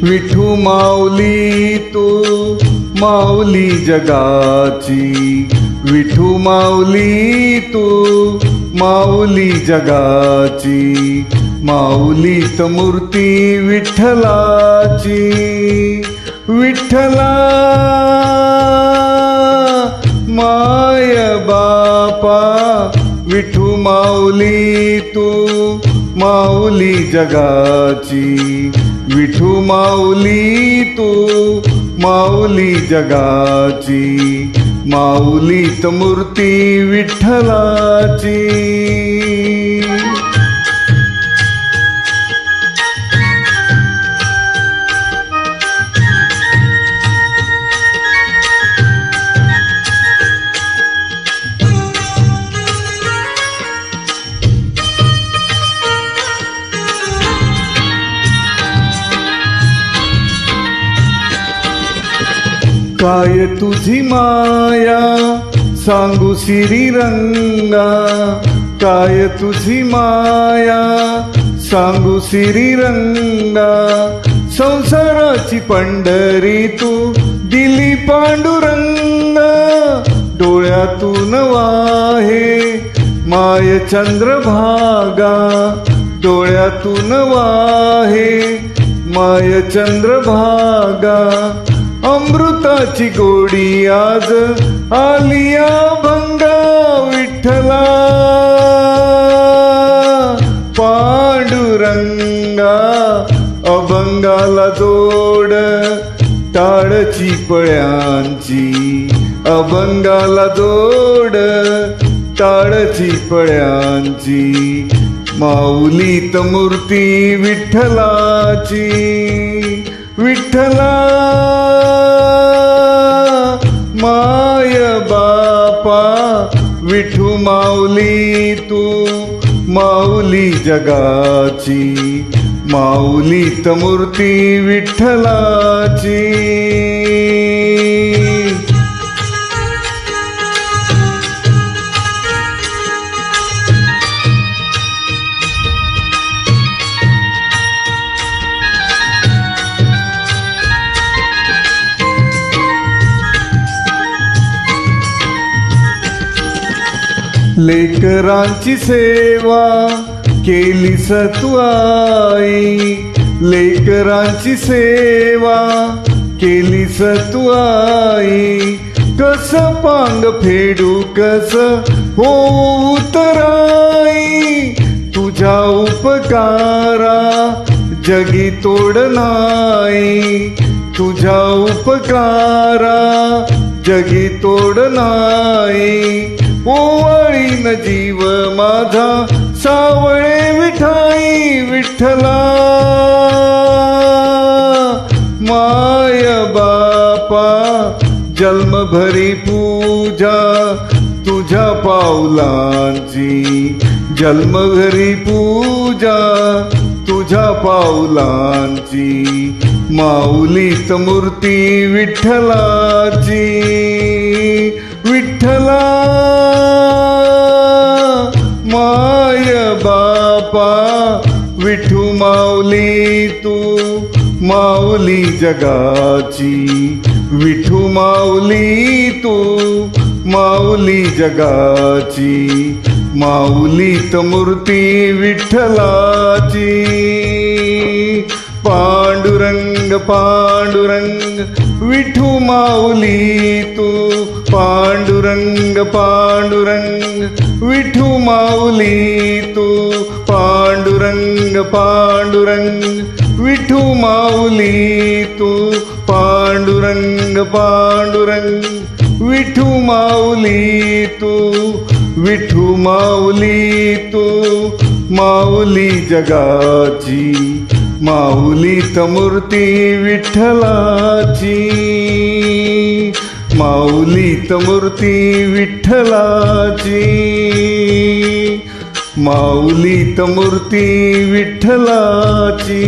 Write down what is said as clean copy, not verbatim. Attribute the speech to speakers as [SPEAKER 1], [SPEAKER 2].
[SPEAKER 1] विठू माऊली तू माऊली जगाची, विठू माऊली तू माऊली जगाची, माऊलीत मूर्ती विठ्ठलाची. विठ्ठला माय बापा, विठू माऊली तू माऊली जगाची, विठू माऊली तू माऊली जगाची, माऊलीत मूर्ती विठ्ठलाची. काय तुझी माया सांगू श्रीरंगा, काय तुझी माया सांगू श्रीरंगा, संसाराची पंढरी तू दिली पांडुरंगा. डोळ्यातून वाहे माय चंद्रभागा, डोळ्यातून वाहे माय चंद्रभागा, अमृताची गोडी आज आलिया भंगा. विठ्ठला पांडुरंगा, अभंगाला जोड टाळची पळ्यांची, अभंगाला जोड टाळची पळ्यांची, माऊलीत मूर्ती विठ्ठलाची. विठ्ठला माय बापा, विठू माऊली तू माऊली जगाची, माऊलीत मूर्ती विठ्ठलाची. लेकरांची सेवा केलीस तू आई, लेकरांची सेवा केलीस तू आई, कस पांग फेडू कस होऊ तराई. तुझ्या उपकारा जगी तोड नाही, तुझ्या उपकारा जगी तोड नाही. ओवाळीन जीव माझा सावळे विठाई. विठ्ठला माय बापा, जन्मभरी पूजा तुझ्या पाऊलांची, जन्मभरी पूजा तुझ्या पाऊलांची, माऊलीत मूर्ती विठ्ठलाची. विठ्ठला माय बापा, विठू माऊली तू माऊली जगाची, विठू माऊली तू माऊली जगाची, माऊलीत मूर्ती विठ्ठलाची. पांडुरंग पांडुरंग विठू माऊली तू, पांडुरंग पांडुरंग विठू माऊली तू, पांडुरंग पांडुरंग विठू माऊली तू, पांडुरंग पांडुरंग विठू माऊली तू, विठू माऊली तू माऊली जगाची, माऊलीत मूर्ती विठ्ठलाची, माऊलीत मूर्ती विठ्ठलाची, माऊलीत मूर्ती विठ्ठलाची.